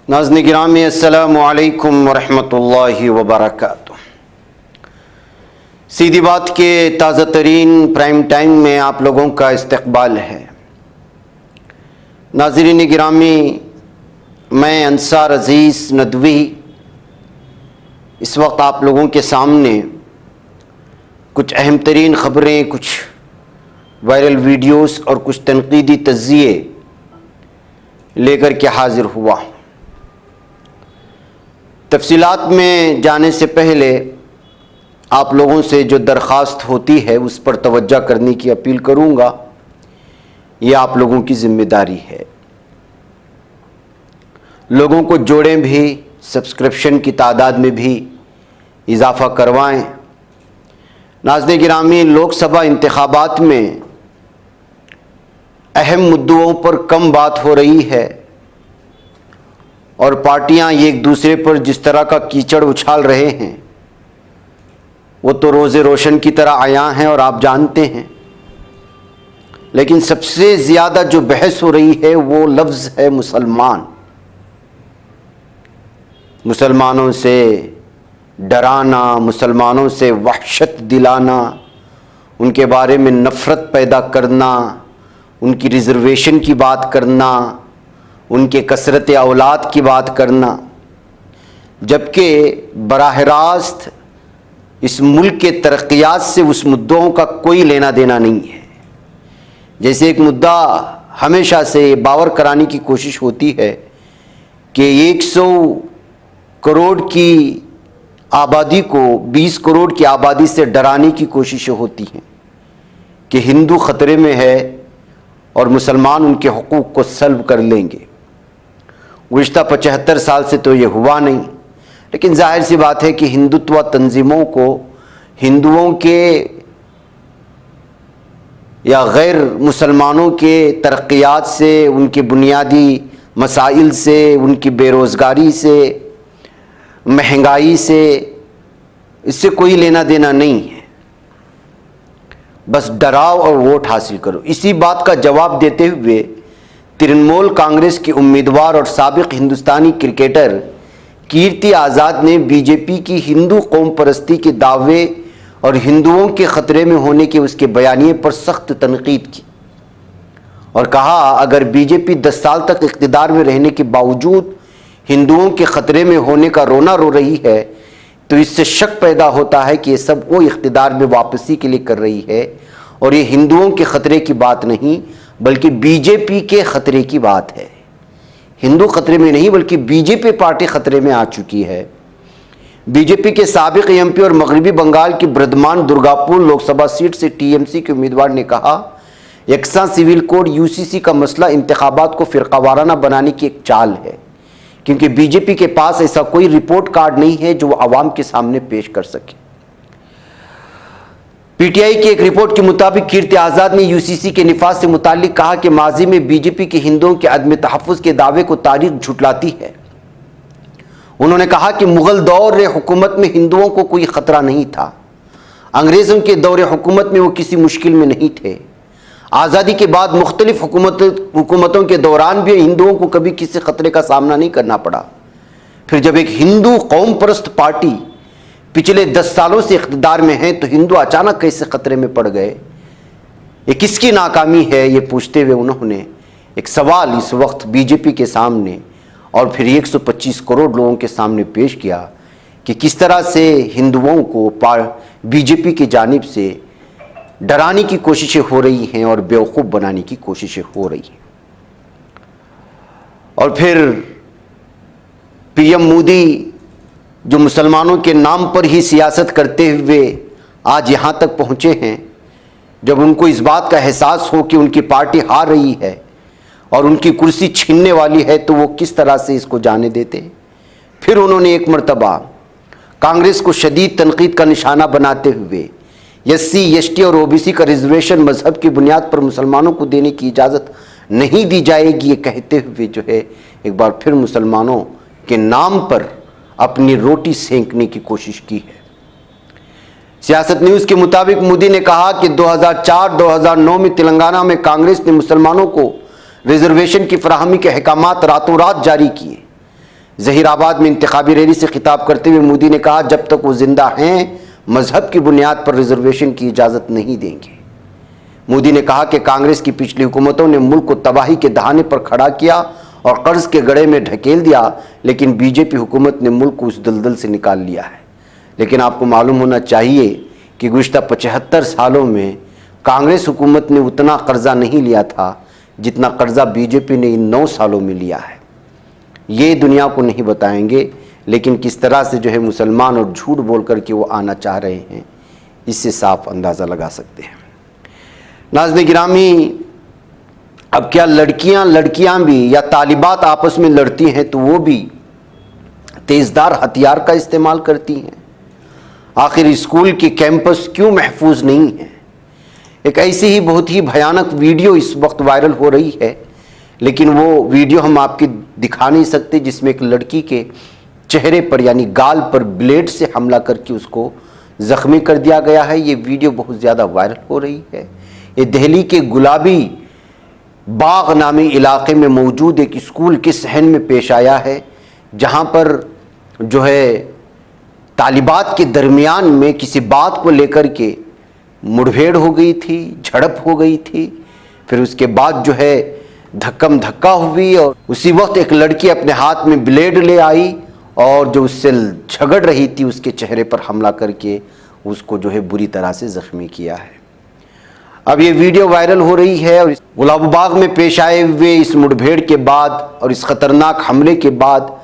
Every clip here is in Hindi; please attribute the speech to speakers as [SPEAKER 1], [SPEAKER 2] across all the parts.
[SPEAKER 1] नाज़रीन गिरामी अस्सलामु अलैकुम वरहमतुल्लाहि वबरकातुह। सीधी बात के ताज़ा तरीन प्राइम टाइम में आप लोगों का इस्तकबाल है। नाज़रीन गिरामी, मैं अंसार अज़ीज़ नदवी इस वक्त आप लोगों के सामने कुछ अहम तरीन ख़बरें, कुछ वायरल वीडियोस और कुछ तनकीदी तज़्ज़िये लेकर के हाज़िर हुआ। तफसीलात में जाने से पहले आप लोगों से जो दरख्वास्त होती है उस पर तवज्जो करने की अपील करूँगा। ये आप लोगों की ज़िम्मेदारी है। लोगों को जोड़ें भी, सब्सक्रिप्शन की तादाद में भी इजाफ़ा करवाएं। नाज़रीन गिरामी, लोकसभा इंतखाबात में अहम मुद्दों पर कम बात हो रही है और पार्टियां एक दूसरे पर जिस तरह का कीचड़ उछाल रहे हैं वो तो रोज़े रोशन की तरह आया हैं और आप जानते हैं। लेकिन सबसे ज़्यादा जो बहस हो रही है वो लफ्ज़ है मुसलमान। मुसलमानों से डराना, मुसलमानों से वहशत दिलाना, उनके बारे में नफ़रत पैदा करना, उनकी रिज़र्वेशन की बात करना, उनके कसरत औलाद की बात करना, जबकि बराह रास्त इस मुल्क के तरक्यात से उस मुद्दों का कोई लेना देना नहीं है। जैसे एक मुद्दा हमेशा से बावर कराने की कोशिश होती है कि 100 करोड़ की आबादी को 20 करोड़ की आबादी से डराने की कोशिशें होती हैं कि हिंदू ख़तरे में है और मुसलमान उनके हुकूक़ को सल्ब कर लेंगे। गुज़िश्ता 75 साल से तो ये हुआ नहीं, लेकिन जाहिर सी बात है कि हिंदुत्व तंजीमों को हिंदुओं के या गैर मुसलमानों के तरक्यात से, उनके बुनियादी मसाइल से, उनकी बेरोज़गारी से, महंगाई से, इससे कोई लेना देना नहीं है। बस डराओ और वोट हासिल करो। इसी बात का जवाब देते हुए तृणमूल कांग्रेस की उम्मीदवार और साबिक हिंदुस्तानी क्रिकेटर कीर्ति आज़ाद ने बीजेपी की हिंदू कौम परस्ती के दावे और हिंदुओं के ख़तरे में होने के उसके बयानिए पर सख्त तनकीद की और कहा, अगर बीजेपी 10 साल तक इक़्तिदार में रहने के बावजूद हिंदुओं के ख़तरे में होने का रोना रो रही है तो इससे शक पैदा होता है कि ये सब वो इक़्तिदार में वापसी के लिए कर रही है और ये हिंदुओं के ख़तरे की बात नहीं बल्कि बीजेपी के ख़तरे की बात है। हिंदू ख़तरे में नहीं बल्कि बीजेपी पार्टी ख़तरे में आ चुकी है। बीजेपी के साबिक एमपी और मगरबी बंगाल की बर्धमान दुर्गापुर लोकसभा सीट से टीएमसी के उम्मीदवार ने कहा, यकसा सिविल कोड यूसीसी का मसला इंतखाबात को फ़िरकावाराना बनाने की एक चाल है, क्योंकि बीजेपी के पास ऐसा कोई रिपोर्ट कार्ड नहीं है जो वो आवाम के सामने पेश कर सके। पीटीआई की एक रिपोर्ट के मुताबिक कीर्ति आज़ाद ने यूसीसी के निफाज से मुतालिक कहा कि माजी में बीजेपी के हिंदुओं के अदम तहफ़्फ़ुज़ के दावे को तारीख झुटलाती है। उन्होंने कहा कि मुग़ल दौर हुकूमत में हिंदुओं को कोई ख़तरा नहीं था। अंग्रेज़ों के दौर हुकूमत में वो किसी मुश्किल में नहीं थे। आज़ादी के बाद मुख्तलिफ हुकूमतों के दौरान भी हिंदुओं को कभी किसी ख़तरे का सामना नहीं करना पड़ा। फिर जब एक हिंदू कौम परस्त पार्टी पिछले 10 सालों से इक़्तिदार में है तो हिंदू अचानक कैसे ख़तरे में पड़ गए? ये किसकी नाकामी है? ये पूछते हुए उन्होंने एक सवाल इस वक्त बीजेपी के सामने और फिर 125 करोड़ लोगों के सामने पेश किया कि किस तरह से हिंदुओं को बीजेपी की जानिब से डराने की कोशिशें हो रही हैं और बेवकूफ़ बनाने की कोशिशें हो रही हैं। और फिर पीएम मोदी जो मुसलमानों के नाम पर ही सियासत करते हुए आज यहाँ तक पहुँचे हैं, जब उनको इस बात का एहसास हो कि उनकी पार्टी हार रही है और उनकी कुर्सी छीनने वाली है तो वो किस तरह से इसको जाने देते। फिर उन्होंने एक मरतबा कांग्रेस को शदीद तनकीद का निशाना बनाते हुए एससी, एसटी और ओबीसी का रिजर्वेशन मजहब की बुनियाद पर मुसलमानों को देने की इजाज़त नहीं दी जाएगी, ये कहते हुए जो है एक बार फिर मुसलमानों के नाम पर अपनी रोटी सेंकने की कोशिश की है। सियासत न्यूज़ के मुताबिक मोदी ने कहा कि 2004-2009 में तेलंगाना में कांग्रेस ने मुसलमानों को रिजर्वेशन की फराहमी के अहकामात रातों रात जारी किए, जहीराबाद में इंतखाबी रैली से खिताब करते हुए मोदी ने कहा, जब तक वो जिंदा हैं मजहब की बुनियाद पर रिजर्वेशन की इजाजत नहीं देंगे। मोदी ने कहा कि कांग्रेस की पिछली हुकूमतों ने मुल्क को तबाही के दहाने पर खड़ा किया और कर्ज के गड़े में ढकेल दिया, लेकिन बीजेपी हुकूमत ने मुल्क को उस दलदल से निकाल लिया है। लेकिन आपको मालूम होना चाहिए कि गुज़िश्ता 75 सालों में कांग्रेस हुकूमत ने उतना कर्जा नहीं लिया था जितना कर्जा बीजेपी ने इन 9 सालों में लिया है। ये दुनिया को नहीं बताएंगे, लेकिन किस तरह से जो है मुसलमान और झूठ बोल कर के वो आना चाह रहे हैं, इससे साफ अंदाज़ा लगा सकते हैं। नाज़रीन गिरामी, अब क्या लड़कियां भी या तालिबात आपस में लड़ती हैं तो वो भी तेज़दार हथियार का इस्तेमाल करती हैं? आखिर स्कूल के कैंपस क्यों महफूज नहीं है? एक ऐसी ही बहुत ही भयानक वीडियो इस वक्त वायरल हो रही है, लेकिन वो वीडियो हम आपकी दिखा नहीं सकते, जिसमें एक लड़की के चेहरे पर यानी गाल पर ब्लेड से हमला करके उसको ज़ख्मी कर दिया गया है। ये वीडियो बहुत ज़्यादा वायरल हो रही है। ये दिल्ली के गुलाबी बाग नामी इलाके में मौजूद एक स्कूल के सहन में पेश आया है, जहाँ पर जो है तालिबात के दरमियान में किसी बात को लेकर के मुठभेड़ हो गई थी, झड़प हो गई थी। फिर उसके बाद जो है धक्कम धक्का हुई और उसी वक्त एक लड़की अपने हाथ में ब्लेड ले आई और जो उससे झगड़ रही थी उसके चेहरे पर हमला करके उसको जो है बुरी तरह से ज़ख्मी किया है। अब ये वीडियो वायरल हो रही है और गुलाबबाग में पेश आए हुए इस मुठभेड़ के बाद और इस ख़तरनाक हमले के बाद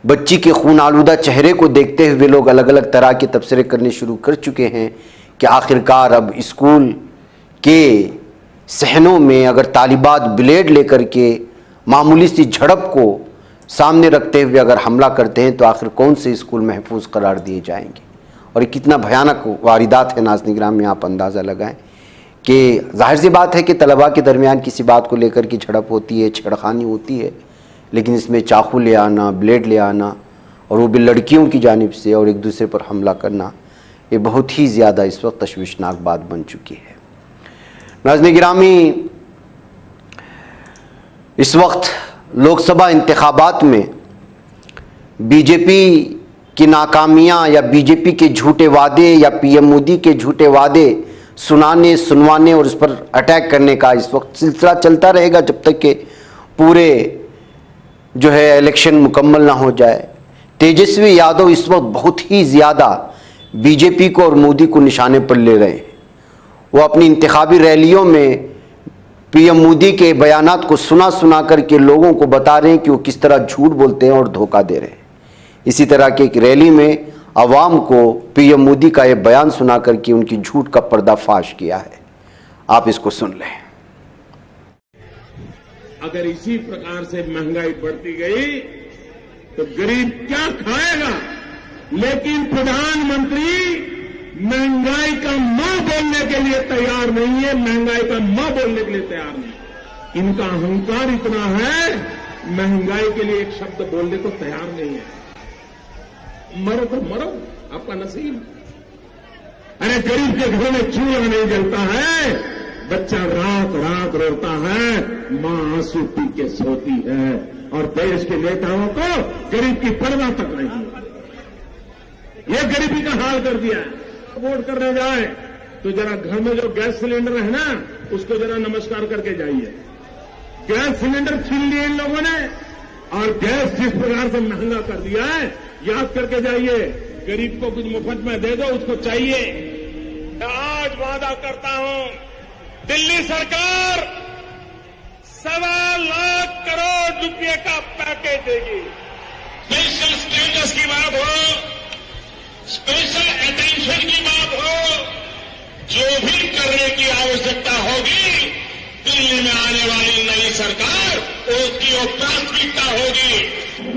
[SPEAKER 1] बच्ची के खून आलूदा चेहरे को देखते हुए लोग अलग अलग तरह के तबसरे करने शुरू कर चुके हैं कि आखिरकार अब स्कूल के सहनों में अगर तालिबात ब्लेड लेकर के मामूली सी झड़प को सामने रखते हुए अगर हमला करते हैं तो आखिर कौन से स्कूल महफूज करार दिए जाएंगे? और ये कितना भयानक वारदात है नाज़रीन गिरामी, आप अंदाज़ा लगाएं कि जाहिर सी बात है कि तलबा के दरमियान किसी बात को लेकर के झड़प होती है, छेड़खानी होती है, लेकिन इसमें चाकू ले आना, ब्लेड ले आना और वो भी लड़कियों की जानिब से और एक दूसरे पर हमला करना, ये बहुत ही ज़्यादा इस वक्त तशवीशनाक बात बन चुकी है। नाज़रीन गिरामी, इस वक्त लोकसभा इंतखाबात में बीजेपी की नाकामियां या बीजेपी के झूठे वादे या पीएम मोदी के झूठे वादे सुनवाने और उस पर अटैक करने का इस वक्त सिलसिला चलता रहेगा जब तक कि पूरे जो है इलेक्शन मुकम्मल ना हो जाए। तेजस्वी यादव इस वक्त बहुत ही ज़्यादा बीजेपी को और मोदी को निशाने पर ले रहे हैं। वो अपनी इंतखाबी रैलियों में पीएम मोदी के बयानात को सुना करके लोगों को बता रहे हैं कि वो किस तरह झूठ बोलते हैं और धोखा दे रहे हैं। इसी तरह की एक रैली में अवाम को पीएम मोदी का ये बयान सुना करके उनकी झूठ का पर्दाफाश किया है। आप इसको सुन लें।
[SPEAKER 2] अगर इसी प्रकार से महंगाई बढ़ती गई तो गरीब क्या खाएगा? लेकिन प्रधानमंत्री महंगाई का मां बोलने के लिए तैयार नहीं है, महंगाई का मां बोलने के लिए तैयार नहीं। इनका अहंकार इतना है, महंगाई के लिए एक शब्द बोलने को तैयार नहीं है। मरो तो मरो, आपका नसीब। अरे गरीब के घर में चूल्हा नहीं जलता है, बच्चा रात रात रोता है, मां आंसू पी के सोती है और देश के नेताओं को गरीब की परवाह तक नहीं है। यह गरीबी का हाल कर दिया है। वोट करने जाए तो जरा घर में जो गैस सिलेंडर है ना, उसको जरा नमस्कार करके जाइए। गैस सिलेंडर छीन लिए इन लोगों ने और गैस जिस प्रकार से महंगा कर दिया है, याद करके जाइए। गरीब को कुछ मुफ्त में दे दो, उसको चाहिए। मैं आज वादा करता हूं, दिल्ली सरकार 1.25 लाख करोड़ रुपए का पैकेज देगी। स्पेशल स्टेटस की बात हो, स्पेशल अटेंशन की बात हो, जो भी करने की आवश्यकता होगी दिल्ली में आने वाली नई सरकार उसकी वो प्राथमिकता होगी।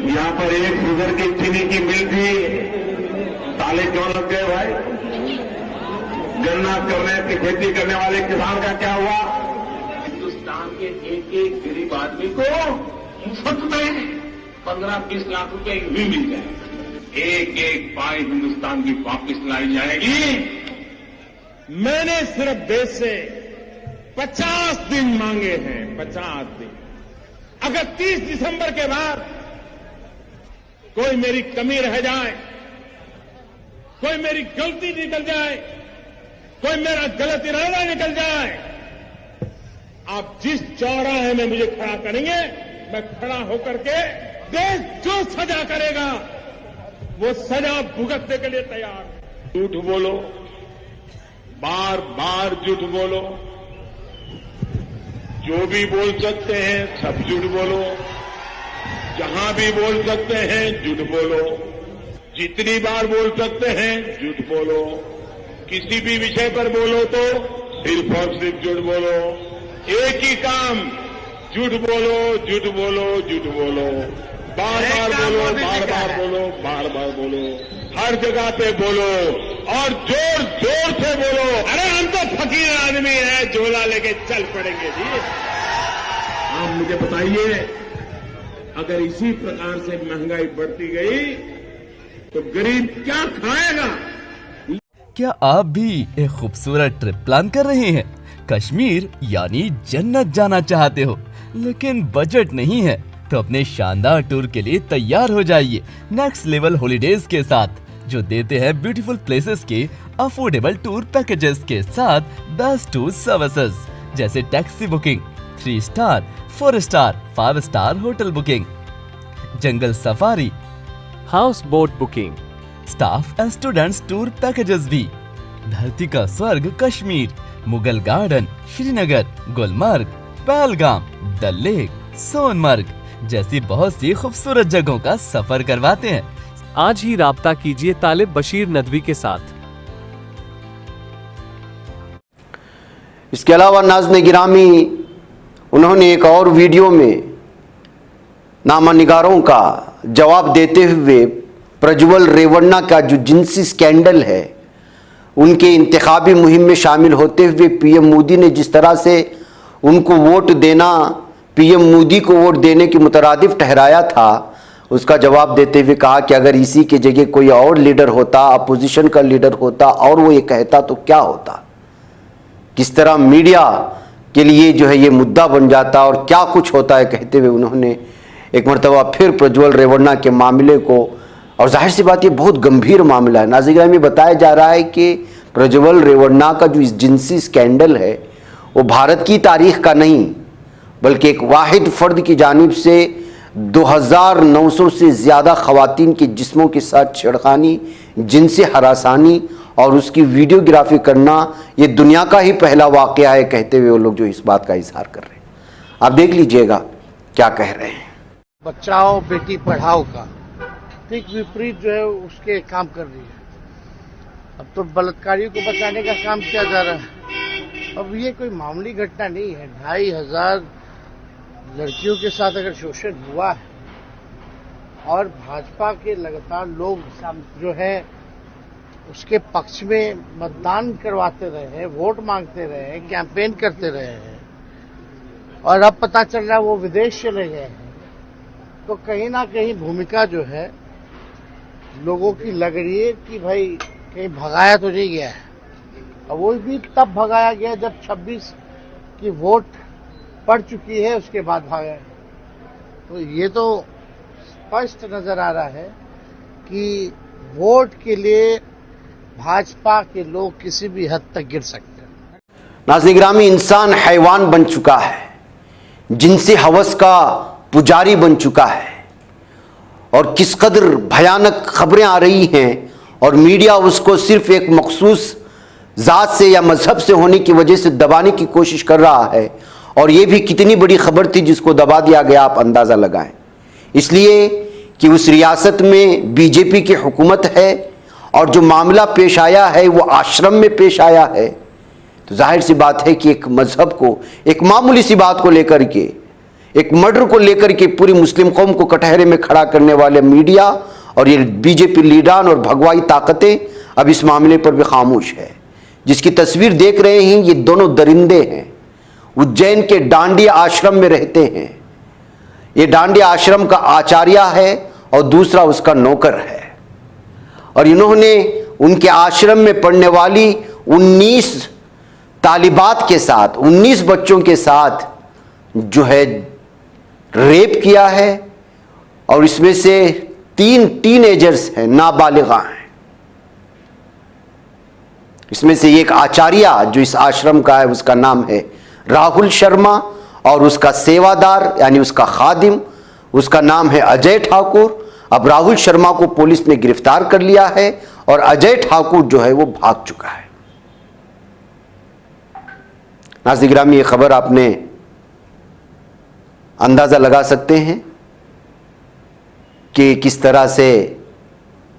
[SPEAKER 2] यहां पर एक शुगर की चीनी की मिल थी, ताले क्यों लग गए भाई? गन्ना करने की खेती करने वाले किसान का क्या हुआ? हिंदुस्तान के एक एक गरीब आदमी को मुफ्त में 15-20 लाख रुपए भी मिल जाएगा। एक एक पाई हिंदुस्तान की वापिस लाई जाएगी। मैंने सिर्फ देश से 50 दिन मांगे हैं, 50 दिन। अगर 30 दिसंबर के बाद कोई मेरी कमी रह जाए, कोई मेरी गलती निकल जाए, कोई मेरा गलत इरादा निकल जाए, आप जिस चौराहे में मुझे खड़ा करेंगे, मैं खड़ा होकर के देश जो सजा करेगा वो सजा भुगतने के लिए तैयार हूं। झूठ बोलो, बार बार झूठ बोलो, जो भी बोल सकते हैं सब झूठ बोलो, जहां भी बोल सकते हैं झूठ बोलो, जितनी बार बोल सकते हैं झूठ बोलो, किसी भी विषय पर बोलो तो सिर्फ और सिर्फ झूठ बोलो। एक ही काम, झूठ बोलो, झूठ बोलो, झूठ बोलो, बार बार बोलो, बार बार बोलो, बार बार बोलो, हर जगह पे बोलो और जोर जोर से बोलो। अरे हम तो फकीर आदमी हैं, झोला लेके चल पड़ेंगे जी। आप मुझे बताइए, अगर इसी प्रकार से महंगाई बढ़ती गई तो गरीब क्या खाएगा?
[SPEAKER 3] क्या आप भी एक खूबसूरत ट्रिप प्लान कर रहे हैं? कश्मीर यानी जन्नत जाना चाहते हो लेकिन बजट नहीं है तो अपने शानदार टूर के लिए तैयार हो जाइए नेक्स्ट लेवल हॉलिडेज के साथ, जो देते हैं ब्यूटीफुल प्लेसेस के अफोर्डेबल टूर पैकेजेस के साथ बेस्ट टूर सर्विसेज जैसे taxi booking, 3 star, 4 star, 5 star hotel booking, jungle safari,
[SPEAKER 4] house boat booking,
[SPEAKER 3] staff and students tour packages भी, धरती का स्वर्ग कश्मीर, मुगल गार्डन, श्रीनगर, गुलमर्ग, पहलगाम, डल लेक, सोनमर्ग जैसी बहुत सी खूबसूरत जगहों का सफर करवाते हैं।
[SPEAKER 4] आज ही राब्ता कीजिए तालिब बशीर नदवी के साथ।
[SPEAKER 1] इसके अलावा नाज़रीन गिरामी, उन्होंने एक और वीडियो में नामानिगारों का जवाब देते हुए प्रज्वल रेवन्ना का जो जिनसी स्कैंडल है उनके इंतखाबी मुहिम में शामिल होते हुए पीएम मोदी ने जिस तरह से उनको वोट देना, पीएम मोदी को वोट देने के मुतरादिफ ठहराया था, उसका जवाब देते हुए कहा कि अगर इसी के जगह कोई और लीडर होता, अपोजिशन का लीडर होता और वो ये कहता तो क्या होता, किस तरह मीडिया के लिए जो है ये मुद्दा बन जाता और क्या कुछ होता है, कहते हुए उन्होंने एक मरतबा फिर प्रज्वल रेवन्ना के मामले को, और जाहिर सी बात ये बहुत गंभीर मामला है। नाज़रीन में बताया जा रहा है कि प्रज्वल रेवन्ना का जो इस जिनसी स्कैंडल है वो भारत की तारीख का नहीं बल्कि एक वाहिद फ़र्द की जानिब से 2900 से ज़्यादा ख़वातीन के जिस्मों के साथ छेड़खानी, जिनसे हरासानी और उसकी वीडियोग्राफी करना ये दुनिया का ही पहला वाक़या है, कहते हुए वो लोग जो इस बात का इजहार कर रहे हैं। आप देख लीजिएगा क्या कह रहे हैं।
[SPEAKER 5] बचाओ बेटी पढ़ाओ का ठीक विपरीत जो है उसके काम कर रही है। अब तो बलात्कारियों को बचाने का काम किया जा रहा है। अब ये कोई मामूली घटना नहीं है। 2500 लड़कियों के साथ अगर शोषण हुआ है और भाजपा के लगातार लोग जो है उसके पक्ष में मतदान करवाते रहे हैं, वोट मांगते रहे हैं, कैंपेन करते रहे हैं और अब पता चल रहा है वो विदेश चले गए हैं, तो कहीं ना कहीं भूमिका जो है लोगों की लग रही है कि भाई कहीं भगाया तो नहीं गया है। और वो भी तब भगाया गया जब 26 की वोट पड़ चुकी है, उसके बाद भागा। तो ये तो स्पष्ट नजर आ रहा है कि वोट के लिए भाजपा के लोग किसी भी हद तक गिर सकते हैं।
[SPEAKER 1] नाज़रीन गिरामी, इंसान हैवान बन चुका है, जिनसे हवस का पुजारी बन चुका है और किस कदर भयानक खबरें आ रही हैं और मीडिया उसको सिर्फ एक मखसूस ज़ात से या मजहब से होने की वजह से दबाने की कोशिश कर रहा है। और ये भी कितनी बड़ी खबर थी जिसको दबा दिया गया, आप अंदाज़ा लगाएं। इसलिए कि उस रियासत में बीजेपी की हुकूमत है और जो मामला पेश आया है वो आश्रम में पेश आया है, तो जाहिर सी बात है कि एक मजहब को, एक मामूली सी बात को लेकर के, एक मर्डर को लेकर के पूरी मुस्लिम कौम को कटहरे में खड़ा करने वाले मीडिया और ये बीजेपी लीडरान और भगवाई ताकतें अब इस मामले पर भी खामोश है। जिसकी तस्वीर देख रहे हैं ये दोनों दरिंदे हैं, उज्जैन के डांडिया आश्रम में रहते हैं। ये डांडिया आश्रम का आचार्य है और दूसरा उसका नौकर है और इन्होंने उनके आश्रम में पढ़ने वाली 19 तालिबात के साथ, 19 बच्चों के साथ जो है रेप किया है और इसमें से 3 टीनएजर्स हैं, नाबालिगा हैं। इसमें से एक आचार्य जो इस आश्रम का है उसका नाम है राहुल शर्मा, और उसका सेवादार यानी उसका खादिम उसका नाम है अजय ठाकुर। अब राहुल शर्मा को पुलिस ने गिरफ्तार कर लिया है और अजय ठाकुर जो है वो भाग चुका है। नाज़रीन गिरामी, ये खबर आपने अंदाजा लगा सकते हैं कि किस तरह से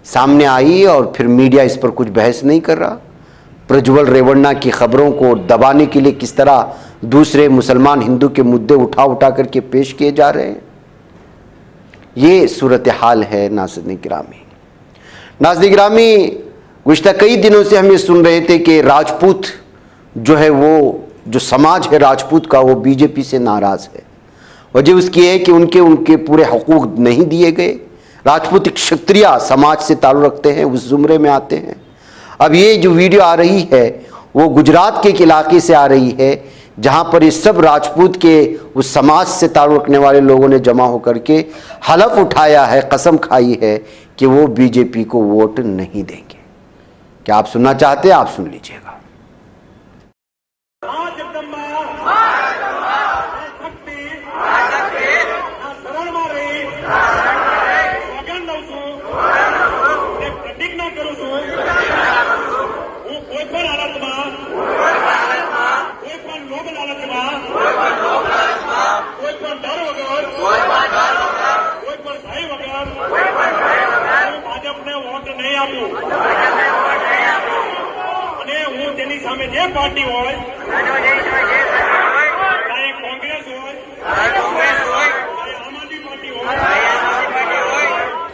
[SPEAKER 1] सामने आई और फिर मीडिया इस पर कुछ बहस नहीं कर रहा। प्रज्वल रेवन्ना की खबरों को दबाने के लिए किस तरह दूसरे मुसलमान हिंदू के मुद्दे उठा उठा करके पेश किए जा रहे हैं, ये सूरत हाल है। नाज़रीन गिरामी, गुज़िश्ता कई दिनों से हम ये सुन रहे थे कि राजपूत जो है वो जो समाज है राजपूत का वो बीजेपी से नाराज़ है। वजह उसकी है कि उनके पूरे हकूक़ नहीं दिए गए। राजपूत एक क्षत्रिय समाज से ताल्लुक़ रखते हैं, उस ज़ुमरे में आते हैं। अब ये जो वीडियो आ रही है वो गुजरात के एक इलाके से आ रही है जहाँ पर ये सब राजपूत के उस समाज से ताल्लुक़ रखने वाले लोगों ने जमा होकर के हलफ उठाया है, कसम खाई है कि वो बीजेपी को वोट नहीं देंगे। क्या आप सुनना चाहते हैं? आप सुन लीजिएगा।
[SPEAKER 2] જે પાર્ટી હોય ચાહે કોંગ્રેસ હોય ચાહે આમ આદમી પાર્ટી હોય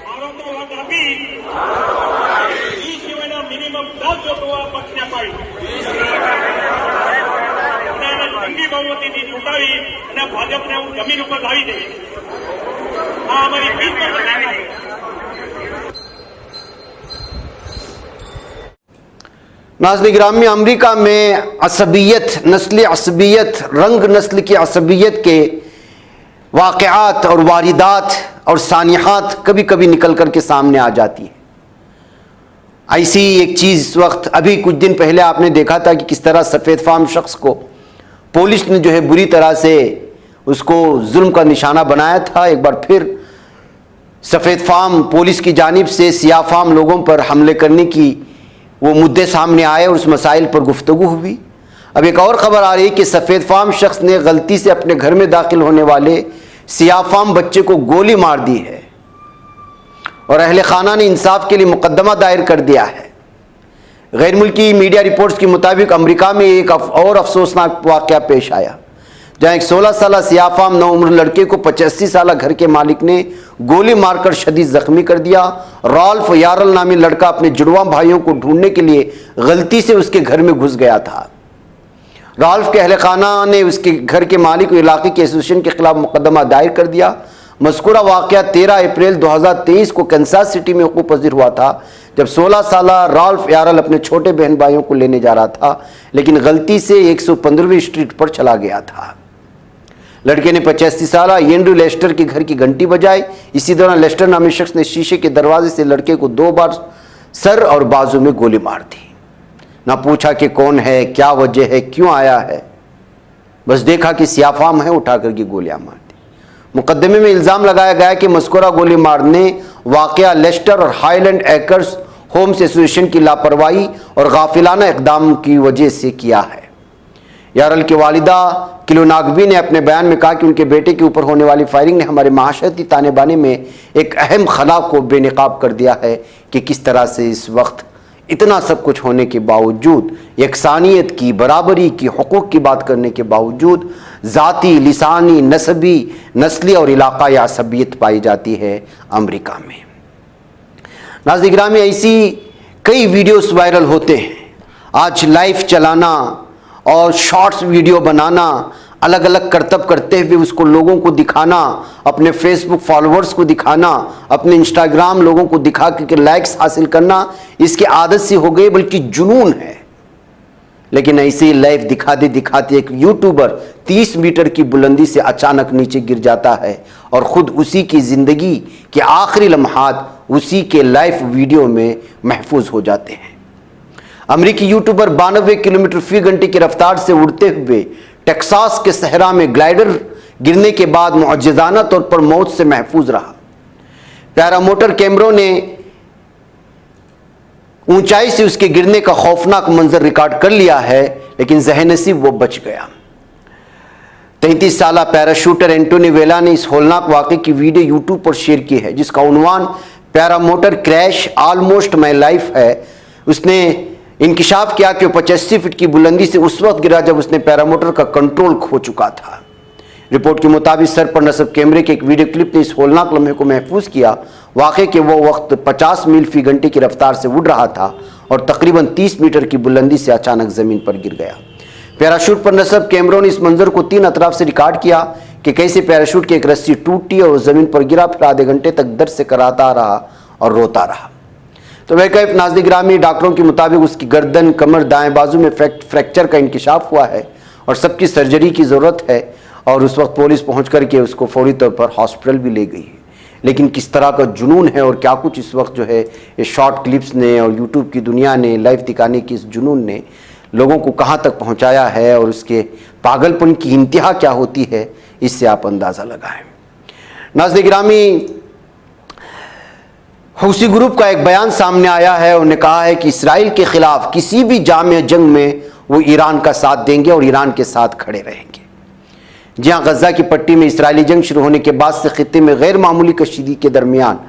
[SPEAKER 2] મારો તો વોટ આપી એ સિવાયના મિનિમમ 10 વોટો આ પક્ષને અપાઈ અને એને ઠંડી બહુમતીથી ચૂંટાવી અને ભાજપને હું જમીન ઉપર લાવી દઈશ। આ અમારી પીઠ પર લગાવી છે।
[SPEAKER 1] नाज़रीन गिरामी, अमेरिका में असबियत, नस्ली असबियत, रंग नस्ल की असबियत के वाक़यात और वारिदात और सानियात कभी कभी निकल कर के सामने आ जाती है। ऐसी एक चीज़ इस वक्त अभी कुछ दिन पहले आपने देखा था कि किस तरह सफ़ेद फाम शख्स को पुलिस ने जो है बुरी तरह से उसको जुल्म का निशाना बनाया था। एक बार फिर सफ़ेद फाम पुलिस की जानिब से सियाह फाम लोगों पर हमले करने की वो मुद्दे सामने आए और उस मसाइल पर गुफ्तगू हुई। अब एक और ख़बर आ रही है कि सफ़ेद फाम शख्स ने गलती से अपने घर में दाखिल होने वाले सियाह फाम बच्चे को गोली मार दी है और अहले खाना ने इंसाफ के लिए मुकदमा दायर कर दिया है। गैर मुल्की मीडिया रिपोर्ट्स के मुताबिक अमेरिका में एक और अफसोसनाक वाक़या पेश आया जहाँ एक 16 साल सियाह फाम नौउम्र लड़के को 85 साल घर के मालिक ने गोली मारकर शदीद जख्मी कर दिया। रॉल्फ यारल नामी लड़का अपने जुड़वा भाइयों को ढूंढने के लिए गलती से उसके घर में घुस गया था। रॉल्फ के अहले खाना ने उसके घर के मालिक और इलाके के एसोसिएशन के खिलाफ मुकदमा दायर कर दिया। मज़कूरा वाक़या 13 अप्रैल 2023 को कैंसास सिटी में वक़ूअ पज़ीर हुआ था जब 16 साल रॉल्फ यारल अपने छोटे बहन भाइयों को लेने जा रहा था, लेकिन गलती से 115वीं स्ट्रीट पर चला गया था। लड़के ने 85 साल एंड्रू लेस्टर के घर की घंटी बजाई। इसी दौरान लेस्टर नामी शख्स ने शीशे के दरवाजे से लड़के को 2 बार सर और बाजू में गोली मार दी। ना पूछा कि कौन है, क्या वजह है, क्यों आया है, बस देखा कि सियाह फाम है, उठाकर की गोलियां मार दी। मुकदमे में इल्ज़ाम लगाया गया कि मज़कूरा गोली मारने वाक़या लेस्टर और हाईलैंड एकर्स होम्स एसोसिएशन की लापरवाही और गाफिलाना इक़दाम की वजह से किया है। यारल की वालिदा किलोनागबी ने अपने बयान में कहा कि उनके बेटे के ऊपर होने वाली फायरिंग ने हमारे माशरती ताने बाने में एक अहम खला को बेनकाब कर दिया है कि किस तरह से इस वक्त इतना सब कुछ होने के बावजूद, यकसानियत की, बराबरी की, हुकूक की बात करने के बावजूद ज़ाती, लिसानी, नस्बी, नस्ली और इलाक़ाई असबियत पाई जाती है अमेरिका में। नाज़रीन गिरामी, ऐसी कई वीडियोस वायरल होते हैं। आज लाइव चलाना और शॉर्ट्स वीडियो बनाना, अलग अलग करतब करते हुए उसको लोगों को दिखाना, अपने फेसबुक फॉलोअर्स को दिखाना, अपने इंस्टाग्राम लोगों को दिखा के लाइक्स हासिल करना, इसकी आदत सी हो गई, बल्कि जुनून है। लेकिन ऐसे ही लाइव दिखाते दिखाते एक यूट्यूबर 30 मीटर की बुलंदी से अचानक नीचे गिर जाता है और खुद उसी की जिंदगी के आखिरी लम्हात उसी के लाइव वीडियो में महफूज हो जाते हैं। अमेरिकी यूट्यूबर 92 किलोमीटर फी घंटे की रफ्तार से उड़ते हुए टेक्सास के सहरा में ग्लाइडर गिरने के बाद मुअज्जिज़ाना तौर पर मौत से महफूज रहा। पैरामोटर कैमरों ने ऊंचाई से उसके गिरने का खौफनाक मंजर रिकॉर्ड कर लिया है, लेकिन ज़हनसीब वो बच गया। 33 साला पैराशूटर एंटोनी वेला ने इस होलनाक वाक़े की वीडियो यूट्यूब पर शेयर की है, जिसका उन्वान paramotor crash almost my life है। उसने इंकिशाफ किया कि वो 85 फीट की बुलंदी से उस वक्त गिरा जब उसने पैरामोटर का कंट्रोल खो चुका था। रिपोर्ट के मुताबिक सर पर नस्ब कैमरे के एक वीडियो क्लिप ने इस होलनाक लम्हे को महफूज किया। वाक़े के वो वक्त 50 मील फी घंटे की रफ्तार से उड़ रहा था और तकरीबन 30 मीटर की बुलंदी से अचानक ज़मीन पर गिर गया। पैराशूट पर नस्ब कैमरों ने इस मंजर को 3 अतराफ से रिकॉर्ड किया कि कैसे पैराशूट की एक रस्सी टूटी और ज़मीन पर गिरा, फिर आधे घंटे तक दर्द से कराता रहा और रोता रहा। तो वह कैफ नाज़रीन गिरामी, डॉक्टरों के मुताबिक उसकी गर्दन, कमर, दाएं बाजू में फ्रैक्चर का इंकिशाफ हुआ है और सबकी सर्जरी की ज़रूरत है और उस वक्त पुलिस पहुंच करके उसको फौरी तौर पर हॉस्पिटल भी ले गई है। लेकिन किस तरह का जुनून है और क्या कुछ इस वक्त जो है ये शॉर्ट क्लिप्स ने और यूट्यूब की दुनिया ने लाइव दिखाने की इस जुनून ने लोगों को कहां तक पहुंचाया है और उसके पागलपन की इंतहा क्या होती है, इससे आप अंदाज़ा लगाएं। नाज़रीन गिरामी, हूसी ग्रुप का एक बयान सामने आया है। उन्होंने कहा है कि इसराइल के खिलाफ किसी भी जामे जंग में वो ईरान का साथ देंगे और ईरान के साथ खड़े रहेंगे। जी हाँ, गजा की पट्टी में इसराइली जंग शुरू होने के बाद से खित्ते में गैर मामूली कशीदगी के दरमियान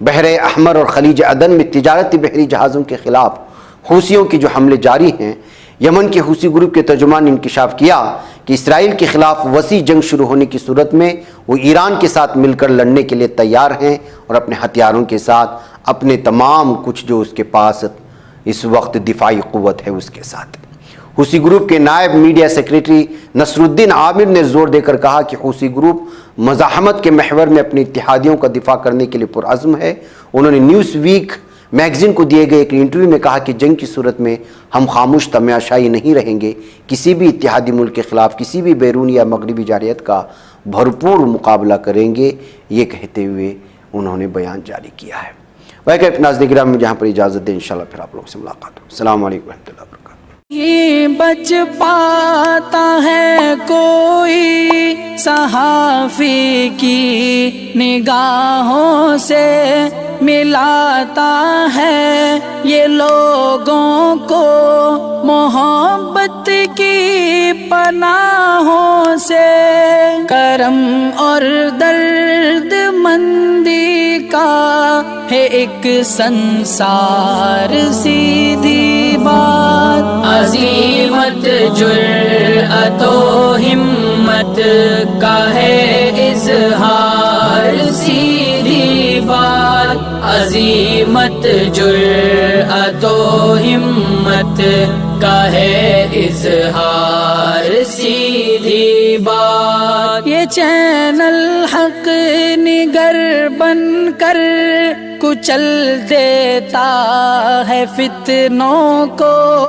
[SPEAKER 1] बहरे अहमर और खलीज अदन में तिजारती बहरी जहाज़ों के खिलाफ हूसियों की जो हमले जारी हैं, यमन के हूसी ग्रुप के तर्जुमान ने इंकिशाफ किया कि इसराइल के खिलाफ वसी जंग शुरू होने की सूरत में वो ईरान के साथ मिलकर लड़ने के लिए तैयार हैं और अपने हथियारों के साथ अपने तमाम कुछ जो उसके पास इस वक्त दिफाई क़ुव्वत है उसके साथ। हूसी ग्रुप के नायब मीडिया सेक्रेटरी नसरुद्दीन आमिर ने जोर देकर कहा कि हूसी ग्रुप मज़ाहमत के महवर में अपने इत्तेहादियों का दिफा करने के लिए पुरअज़्म है। उन्होंने न्यूज़ वीक मैगज़ीन को दिए गए एक इंटरव्यू में कहा कि जंग की सूरत में हम खामोश तमाशाई नहीं रहेंगे, किसी भी इत्तेहादी मुल्क के ख़िलाफ़ किसी भी बैरूनी या मगरबी जारियत का भरपूर मुकाबला करेंगे, ये कहते हुए उन्होंने बयान जारी किया है। वह नाज़रीन गिरामी में जहाँ पर इजाज़त दें, इंशाअल्लाह फिर आप लोगों से मुलाकात हो। अस्सलाम वालेकुम रहमतुल्लाहि व बरकातहू।
[SPEAKER 6] ये बच पाता है कोई सहाफ़ी की निगाहों से, मिलाता है ये लोगों को मोहब्बत की पनाहों से। करम और दर्द मंदी का है एक संसार, सीधी बात। अज़ीमत जुर्अतो हिम्मत का है इज़हार, सीधी बात। अज़ीमत जुर्अतो हिम्मत का है इज़हार, सीधी बात। ये चैनल हक निगर बनकर कुचल देता है फितनों को।